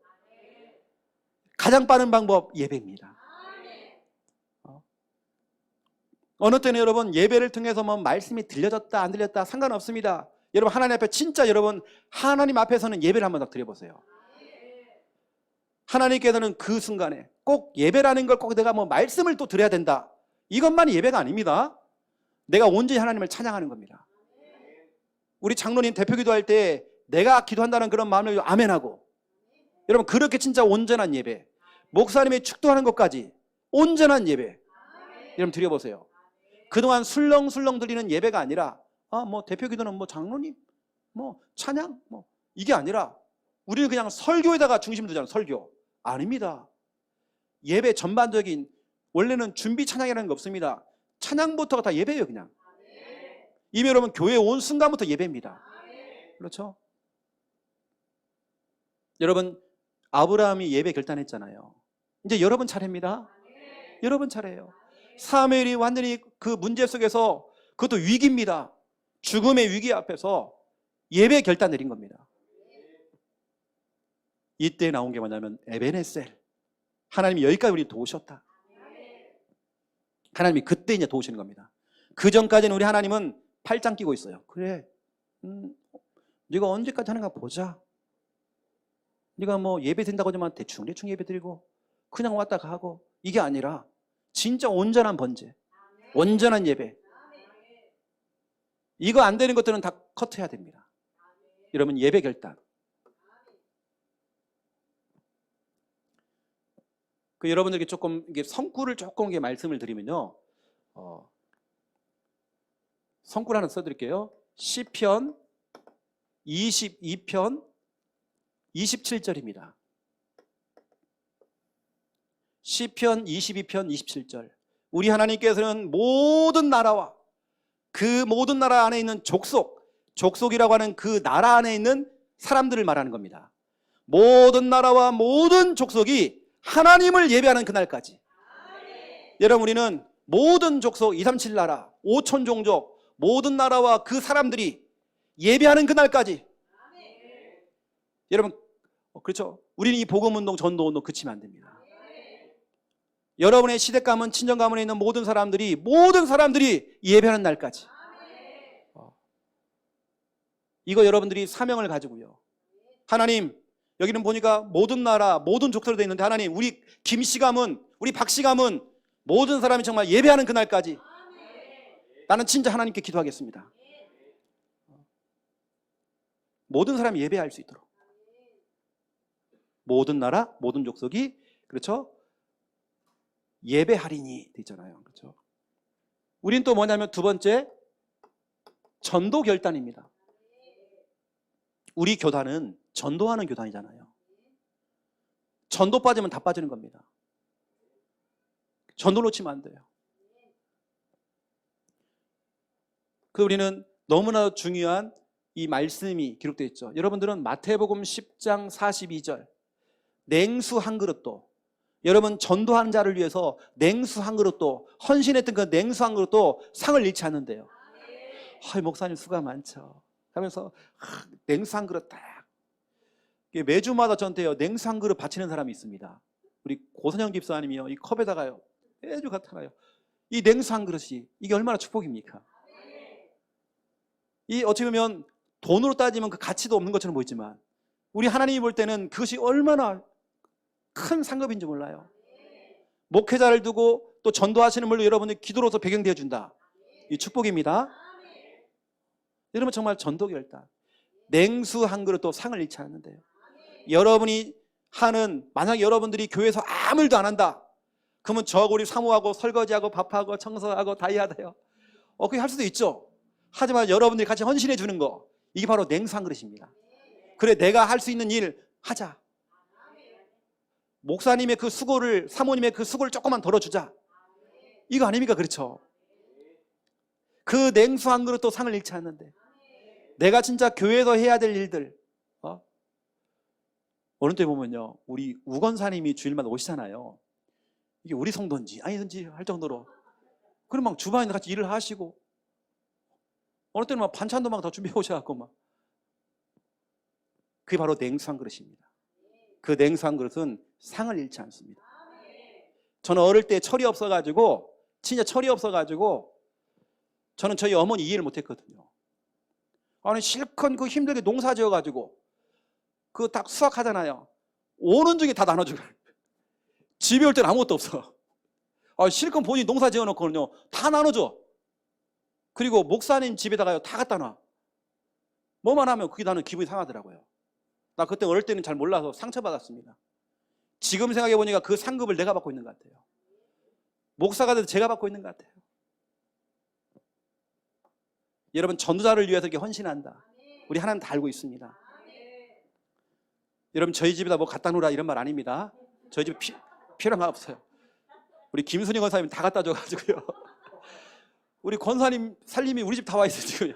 가장 빠른 방법 예배입니다. 어느 때는 여러분 예배를 통해서 뭐 말씀이 들려졌다 안 들렸다 상관없습니다. 여러분 하나님 앞에 진짜 여러분 하나님 앞에서는 예배를 한번 더 드려보세요. 하나님께서는 그 순간에 꼭 예배라는 걸 꼭 내가 뭐 말씀을 또 드려야 된다, 이것만이 예배가 아닙니다. 내가 온전히 하나님을 찬양하는 겁니다. 우리 장로님 대표 기도할 때 내가 기도한다는 그런 마음을 아멘하고, 여러분 그렇게 진짜 온전한 예배, 목사님이 축도하는 것까지 온전한 예배 여러분 드려보세요. 그동안 술렁술렁 드리는 예배가 아니라 뭐 대표 기도는 뭐 장로님 뭐 찬양 뭐 이게 아니라 우리는 그냥 설교에다가 중심 두잖아요. 설교 아닙니다. 예배 전반적인 원래는 준비 찬양이라는 게 없습니다. 찬양부터가 다 예배예요. 그냥 이미 여러분 교회에 온 순간부터 예배입니다. 그렇죠? 여러분 아브라함이 예배 결단했잖아요. 이제 여러분 차례입니다. 여러분 차례예요. 사무엘이 완전히 그 문제 속에서, 그것도 위기입니다. 죽음의 위기 앞에서 예배 결단 내린 겁니다. 이때 나온 게 뭐냐면 에베네셀, 하나님이 여기까지 우리 도우셨다. 하나님이 그때 이제 도우시는 겁니다. 그 전까지는 우리 하나님은 팔짱 끼고 있어요. 그래, 네가 언제까지 하는가 보자. 네가 뭐 예배 드린다고 하지만 대충 예배 드리고 그냥 왔다 가고, 이게 아니라 진짜 온전한 번제, 온전한 예배, 이거 안 되는 것들은 다 컷해야 됩니다. 여러분 예배 결단. 그 여러분들에게 조금 이게 성구를 조금 이게 말씀을 드리면요, 성구를 하나 써드릴게요. 시편 22편 27절입니다. 시편 22편 27절. 우리 하나님께서는 모든 나라와 그 모든 나라 안에 있는 족속이라고 하는 그 나라 안에 있는 사람들을 말하는 겁니다. 모든 나라와 모든 족속이 하나님을 예배하는 그날까지. 여러분 우리는 모든 족속 237 나라 5천 종족 모든 나라와 그 사람들이 예배하는 그날까지. 여러분 그렇죠? 우리는 이 복음운동 전도운동 그치면 안 됩니다. 여러분의 시댁 가문 친정 가문에 있는 모든 사람들이 예배하는 날까지. 이거 여러분들이 사명을 가지고요, 하나님 여기는 보니까 모든 나라 모든 족속으로 되어 있는데 하나님 우리 김씨 가문 우리 박씨 가문 모든 사람이 정말 예배하는 그날까지 나는 진짜 하나님께 기도하겠습니다. 모든 사람이 예배할 수 있도록 모든 나라 모든 족속이, 그렇죠, 예배하리니 돼 있잖아요. 그렇죠? 우린 또 뭐냐면 두 번째 전도 결단입니다. 우리 교단은 전도하는 교단이잖아요. 전도 빠지면 다 빠지는 겁니다. 전도 놓치면 안 돼요. 그 우리는 너무나 중요한 이 말씀이 기록되어 있죠. 여러분들은 마태복음 10장 42절 냉수 한 그릇도, 여러분 전도하는 자를 위해서 냉수 한 그릇도, 헌신했던 그 냉수 한 그릇도 상을 잃지 않는데요. 목사님 수가 많죠 하면서 냉수 한 그릇 딱, 매주마다 저한테요 냉수 한 그릇 바치는 사람이 있습니다. 우리 고선영 집사님이요, 이 컵에다가요 매주 갖다놔요. 이 냉수 한 그릇이 이게 얼마나 축복입니까? 이 어떻게 보면 돈으로 따지면 그 가치도 없는 것처럼 보이지만 우리 하나님이 볼 때는 그것이 얼마나 큰 상급인지 몰라요. 목회자를 두고 또 전도하시는 분을 여러분이 기도로서 배경되어 준다. 이 축복입니다. 여러분 정말 전도 결단, 냉수 한 그릇도 상을 잃지 않는데요. 여러분이 하는, 만약 여러분들이 교회에서 아무 일도 안 한다 그러면 저고리 사모하고 설거지하고 밥하고 청소하고 다 해야 돼요. 그게 할 수도 있죠. 하지만 여러분들이 같이 헌신해 주는 거, 이게 바로 냉수 한 그릇입니다. 그래, 내가 할 수 있는 일 하자. 목사님의 그 수고를, 사모님의 그 수고를 조금만 덜어주자. 이거 아닙니까? 그렇죠? 그 냉수 한 그릇도 상을 잃지 않는데 내가 진짜 교회에서 해야 될 일들, 어느 때 보면요, 우리 우건사님이 주일마다 오시잖아요. 이게 우리 성도인지 아니든지 할 정도로, 그럼 막 주방에 같이 일을 하시고, 어느 때는 막 반찬도 막 더 준비해 오셔갖고 막. 그게 바로 냉수 한 그릇입니다. 그 냉수 한 그릇은 상을 잃지 않습니다. 저는 어릴 때 철이 없어가지고, 진짜 철이 없어가지고, 저는 저희 어머니 이해를 못했거든요. 아니 실컷 그 힘들게 농사 지어가지고 그 딱 수확하잖아요. 오는 중에 다 나눠주고 집에 올 때는 아무것도 없어. 실컷 본인이 농사 지어놓고는요 다 나눠줘. 그리고 목사님 집에다가요 다 갖다 놔. 뭐만 하면 그게 나는 기분이 상하더라고요. 나 그때 어릴 때는 잘 몰라서 상처받았습니다. 지금 생각해보니까 그 상급을 내가 받고 있는 것 같아요. 목사가 돼도 제가 받고 있는 것 같아요. 여러분, 전도자를 위해서 이렇게 헌신한다. 우리 하나님 다 알고 있습니다. 여러분, 저희 집에다 뭐 갖다 놓으라 이런 말 아닙니다. 저희 집에 필요한 거 없어요. 우리 김순희 권사님 다 갖다 줘가지고요. 우리 권사님 살림이 우리 집 다 와 있어요 지금요.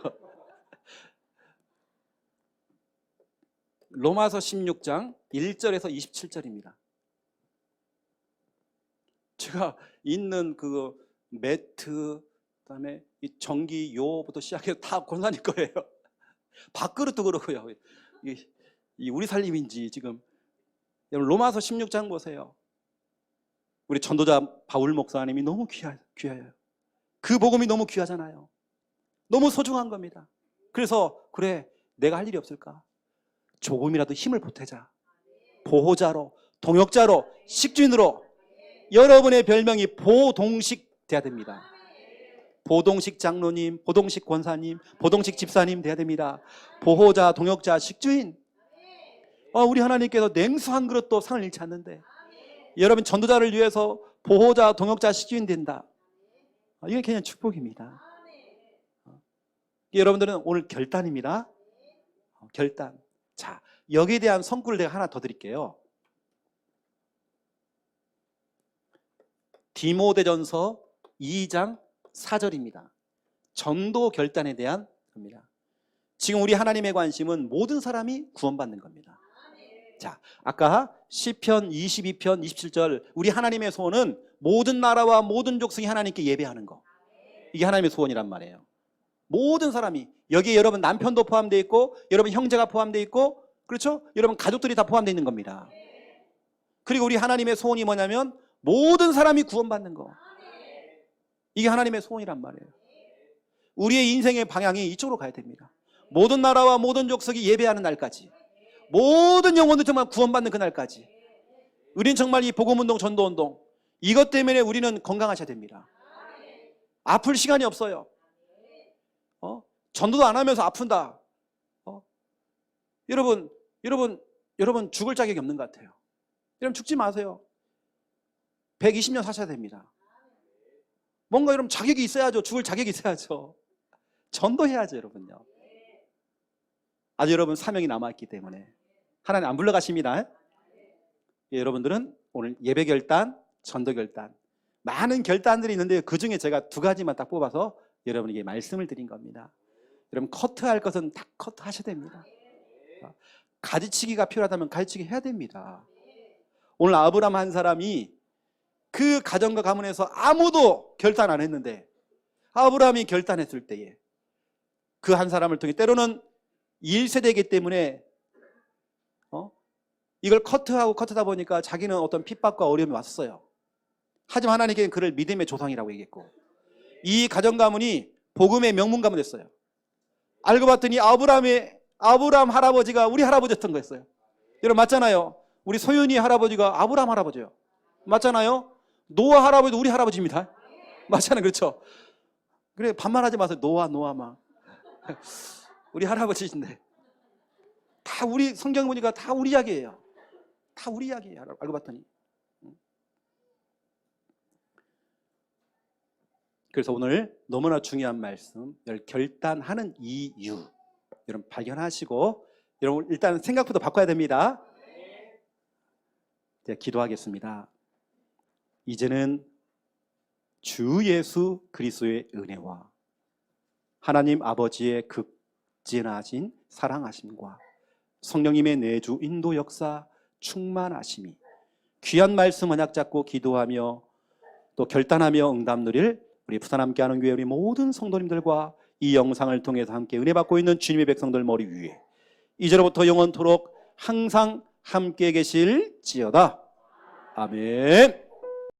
로마서 16장 1절에서 27절입니다. 제가 있는 그 매트, 그다음에 이 전기 요부터 시작해서 다 권사님 거예요. 밥그릇도 그렇고요. 이 우리 살림인지 지금. 여러분, 로마서 16장 보세요. 우리 전도자 바울 목사님이 너무 귀해요. 그 복음이 너무 귀하잖아요. 너무 소중한 겁니다. 그래서 그래, 내가 할 일이 없을까? 조금이라도 힘을 보태자. 보호자로, 동역자로, 식주인으로. 여러분의 별명이 보동식 돼야 됩니다. 보동식 장로님, 보동식 권사님, 보동식 집사님 돼야 됩니다. 보호자, 동역자, 식주인. 우리 하나님께서 냉수 한 그릇도 상을 잃지 않는데 여러분, 전도자를 위해서 보호자, 동역자, 식주인 된다. 이게 그냥 축복입니다. 여러분들은 오늘 결단입니다. 결단. 자, 여기에 대한 성구를 내가 하나 더 드릴게요. 디모데전서 2장 4절입니다. 전도 결단에 대한 겁니다. 지금 우리 하나님의 관심은 모든 사람이 구원받는 겁니다. 자, 아까 시편 22편 27절, 우리 하나님의 소원은 모든 나라와 모든 족속이 하나님께 예배하는 거. 이게 하나님의 소원이란 말이에요. 모든 사람이, 여기에 여러분 남편도 포함되어 있고 여러분 형제가 포함되어 있고, 그렇죠? 여러분 가족들이 다 포함되어 있는 겁니다. 그리고 우리 하나님의 소원이 뭐냐면 모든 사람이 구원받는 거. 이게 하나님의 소원이란 말이에요. 우리의 인생의 방향이 이쪽으로 가야 됩니다. 모든 나라와 모든 족속이 예배하는 날까지, 모든 영혼들 정말 구원받는 그날까지, 우리는 정말 이 복음운동, 전도운동, 이것 때문에 우리는 건강하셔야 됩니다. 아플 시간이 없어요. 전도도 안 하면서 아픈다. 여러분 죽을 자격이 없는 것 같아요. 여러분 죽지 마세요. 120년 사셔야 됩니다. 뭔가 여러분 자격이 있어야죠. 죽을 자격이 있어야죠. 전도해야죠, 여러분요. 아주 여러분 사명이 남아있기 때문에 하나님 안 불러가십니다. 여러분들은 오늘 예배 결단, 전도 결단, 많은 결단들이 있는데 그 중에 제가 두 가지만 딱 뽑아서 여러분에게 말씀을 드린 겁니다. 여러분, 커트할 것은 다 커트하셔야 됩니다. 가지치기가 필요하다면 가지치기 해야 됩니다. 오늘 아브라함 한 사람이 그 가정과 가문에서 아무도 결단 안 했는데 아브라함이 결단했을 때에 그 한 사람을 통해, 때로는 1세대이기 때문에 이걸 커트하다 보니까 자기는 어떤 핍박과 어려움이 왔어요. 하지만 하나님께는 그를 믿음의 조상이라고 얘기했고, 이 가정 가문이 복음의 명문 가문 됐어요. 알고 봤더니 아브라함 할아버지가 우리 할아버지였던 거였어요. 여러분 맞잖아요. 우리 소윤이 할아버지가 아브라함 할아버지예요. 맞잖아요. 노아 할아버지도 우리 할아버지입니다. 맞잖아요. 그렇죠. 그래, 반말하지 마세요. 노아만 우리 할아버지인데, 다 우리 성경 보니까 다 우리 이야기예요. 다 우리 이야기예요. 알고 봤더니. 그래서 오늘 너무나 중요한 말씀, 결단하는 이유 여러분 발견하시고 여러분 일단 생각부터 바꿔야 됩니다. 네, 기도하겠습니다. 이제는 주 예수 그리스도의 은혜와 하나님 아버지의 극진하신 사랑하심과 성령님의 내주 인도 역사 충만하심이 귀한 말씀 언약 잡고 기도하며 또 결단하며 응답 누릴 우리 부산 함께하는 교회 우리 모든 성도님들과 이 영상을 통해서 함께 은혜 받고 있는 주님의 백성들 머리 위에 이제로부터 영원토록 항상 함께 계실지어다. 아멘.